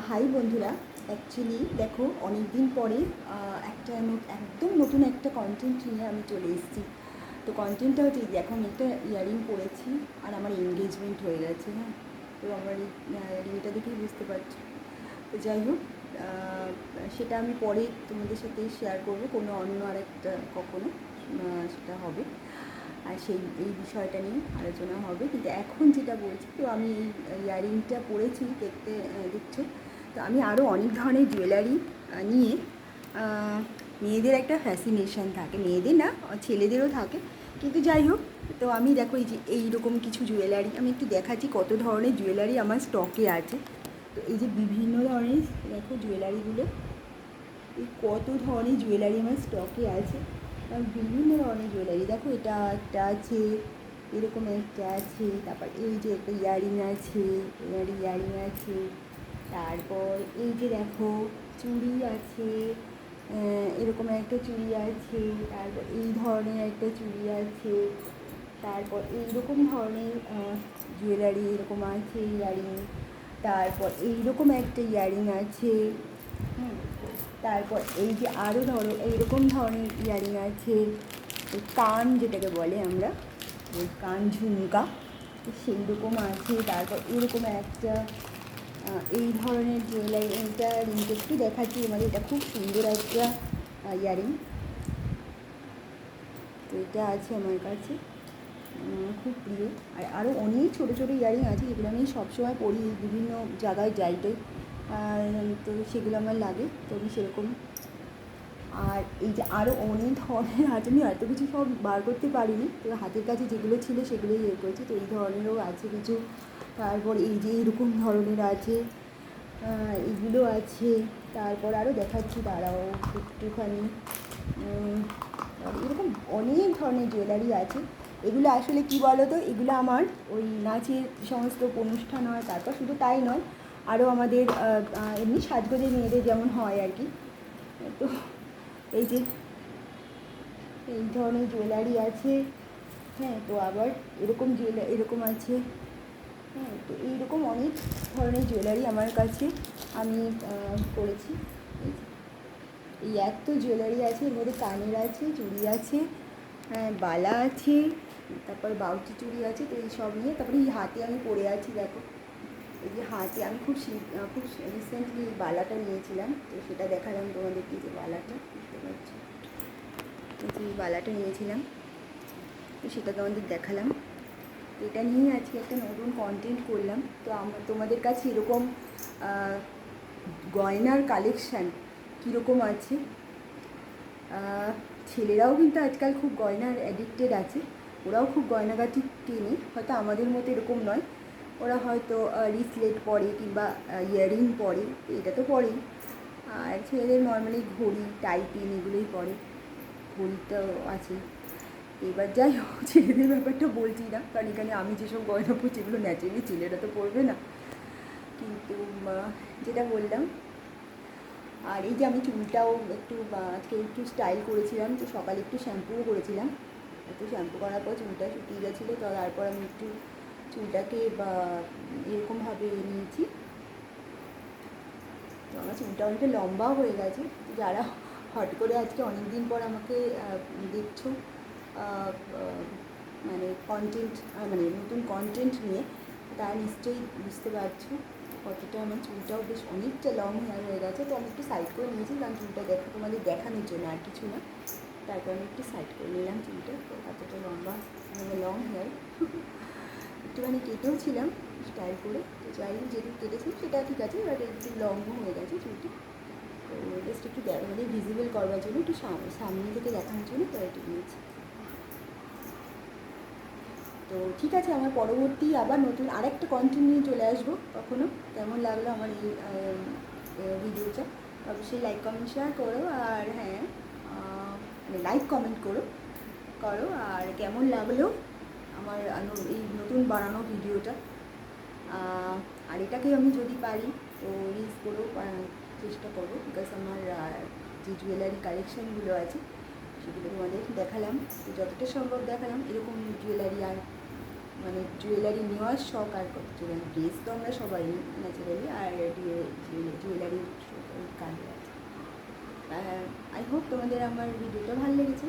High বন্ধুরা, actually দেখো অনেক দিন পরে একদম নতুন একটা কন্টেন্ট নিয়ে আমি চলে এসেছি। তো কন্টেন্টটা হচ্ছে দেখো, আমি একটা ইয়ারিং পরেছি আর আমার এনগেজমেন্ট হয়ে গেছে। হ্যাঁ, তো আমার এই ইয়ারিংটা দেখেই বুঝতে পারছো। তো যাই হোক, সেটা আমি পরে তোমাদের সাথে শেয়ার করবো কোনো অন্য আরেকটা কখনো, সেটা হবে। আর এই বিষয়টা নিয়ে আলোচনা হবে, কিন্তু এখন যেটা বলছি, তো আমি এই ইয়ারিংটা পরেছি দেখছো। তো আমি আরও অনেক ধরনের জুয়েলারি নিয়ে, মেয়েদের একটা ফ্যাসিনেশন থাকে, মেয়েদের না ছেলেদেরও থাকে, কিন্তু যাই হোক। তো আমি দেখো এই যে এইরকম কিছু জুয়েলারি আমি একটু দেখাচ্ছি, কত ধরনের জুয়েলারি আমার স্টকে আছে। তো এই যে বিভিন্ন ধরনের দেখো জুয়েলারিগুলো, এই কত ধরনের জুয়েলারি আমার স্টকে আছে। বিভিন্ন ধরনের জুয়েলারি দেখো, এটা একটা আছে, এরকম একটা আছে, তারপর এই যে একটা ইয়ারিং আছে, ইয়ারিং আছে, তারপর এই যে দেখো চুড়ি আছে, এরকম একটা চুড়ি আছে, তারপর এই ধরনের একটা চুড়ি আছে, তারপর এইরকম ধরনের জুয়েলারি এরকম আছে, ইয়ারিং, তারপর এইরকম একটা ইয়ারিং আছে। তারপর এই যে আরও ধরো এইরকম ধরনের ইয়ারিং আছে, কান যেটাকে বলে আমরা, ওই কান ঝুমকা, সেই রকম আছে। তারপর এরকম একটা এই ধরনের জুয়েলারি, এইটা রিংটা একটু দেখাচ্ছি, মানে এটা খুব সুন্দর একটা ইয়ারিং। তো এটা আছে আমার কাছে, খুব প্রিয়। আর আরও অনেক ছোটো ছোটো ইয়ারিং আছে, যেগুলো আমি সবসময় পরি, বিভিন্ন জায়গায় যাইতে, তো সেগুলো আমার লাগে, তো আমি সেরকম। আর এই যে আরও অনেক ধরনের আছে, আমি এত কিছু সব বার করতে পারিনি, তো হাতের কাছে যেগুলো ছিল সেগুলোই ইয়ে করেছি। তো এই ধরনেরও আছে কিছু, তারপর এই যে এরকম ধরনের আছে, এগুলো আছে। তারপর আরও দেখাচ্ছি, দাঁড়াও একটুখানি। এরকম অনেক ধরনের জুয়েলারি আছে। এগুলো আসলে কী বলো তো, এগুলো আমার ওই নাচের সমস্ত অনুষ্ঠান হয়, তারপর শুধু তাই নয়, আরও আমাদের এমনি সাজগোজে মেয়েদের যেমন হয় আর কি। তো এই যে এই ধরনের জুয়েলারি আছে। হ্যাঁ, তো আবার এরকম এরকম আছে। হ্যাঁ, তো এইরকম অনেক ধরনের জুয়েলারি আমার কাছে আমি করেছি। এই এত জুয়েলারি আছে, এর মধ্যে কানের আছে, চুড়ি আছে, হ্যাঁ বালা আছে, তারপর বাউটি চুড়ি আছে। তো এই সব নিয়ে, তারপরে এই হাতে আমি পরে আছি দেখো, এই যে হাতে আমি খুব রিসেন্টলি এই বালাটা নিয়েছিলাম, তো সেটা দেখালাম তোমাদেরকে, যে বালাটা বুঝতে পারছি, যে বালাটা নিয়েছিলাম, তো সেটা তোমাদের দেখালাম। তো এটা নিয়ে আজকে একটা নতুন কন্টেন্ট করলাম। তো তোমাদের কাছে এরকম গয়নার কালেকশান কীরকম আছে, ছেলেরাও কিন্তু আজকাল খুব গয়নার অ্যাডিক্টেড আছে, ওরাও খুব গয়নাগাটি কেনে, হয়তো আমাদের মতো এরকম নয়, ওরা হয়তো রিসলেট পরে কিংবা ইয়ারিং পরে, এটা তো পরেই। আর ছেলেদের নর্মালি ঘড়ি, টাইপিন এগুলোই পরে, ঘড়িটাও আছে। এবার যাই হোক, ছেলেদের ব্যাপারটা বলছি না, কারণ এখানে আমি যেসব গয়না পরছি এগুলো ন্যাচারালি ছেলেরা তো পরবে না, কিন্তু যেটা বললাম। আর এই যে আমি চুলটাও আজকে একটু স্টাইল করেছিলাম, তো সকালে একটু শ্যাম্পুও করেছিলাম, একটু শ্যাম্পু করার পর চুলটা শুকিয়ে গেছিলো, তো তারপর আমি একটু চুলটাকে এরকমভাবে নিয়েছি। তো আমার চুলটা অনেকটা লম্বাও হয়ে গেছে। যারা হট করে আজকে অনেক দিন পর আমাকে দেখছো মানে কন্টেন্ট, মানে নতুন কন্টেন্ট নিয়ে, তারা নিশ্চয়ই বুঝতে পারছো কতটা আমার চুলটাও বেশ অনেকটা লং হেয়ার হয়ে গেছে। তো আমি একটু সাইড করে নিয়েছি, কারণ চুলটা তোমাদের দেখানোর জন্য, আর কিছু না। তারপর আমি একটু সাইড করে নিলাম চুলটা, তো এতটা লম্বা মানে লং হেয়ার একটুখানি কেটেও ছিলাম স্টাইল করে। তো যাই হোক, যেটুকু কেটেছিলাম সেটা ঠিক আছে, বাট একটু লং হয়ে গেছে চুলটা। তো জাস্ট একটু মানে ভিজিবল করবার জন্য, একটু সামনে থেকে দেখানোর জন্য তো একটু নিয়েছি। তো ঠিক আছে, আমার পরবর্তী আবার নতুন আরেকটা কন্টেন্ট নিয়ে চলে আসবো কখনো। কেমন লাগলো আমার এই ভিডিওটা, অবশ্যই লাইক কমেন্ট শেয়ার করো। আর হ্যাঁ, লাইক কমেন্ট করো। আর কেমন লাগলো আমার এই নতুন বানানো ভিডিওটা। আর এটাকে আমি যদি পারি তো রিলস করেও চেষ্টা করবো, বিকজ আমার যে জুয়েলারি কালেকশানগুলো আছে সেগুলো তোমাদের দেখালাম, তো যতটা সম্ভব দেখালাম। এরকম জুয়েলারি, আর মানে জুয়েলারি নেওয়ার শখ আর কত, ড্রেস তো আমরা সবাই ন্যাচারালি, আর জুয়েলারির কাজে আছে। আই হোপ তোমাদের আমার ভিডিওটা ভালো লেগেছে।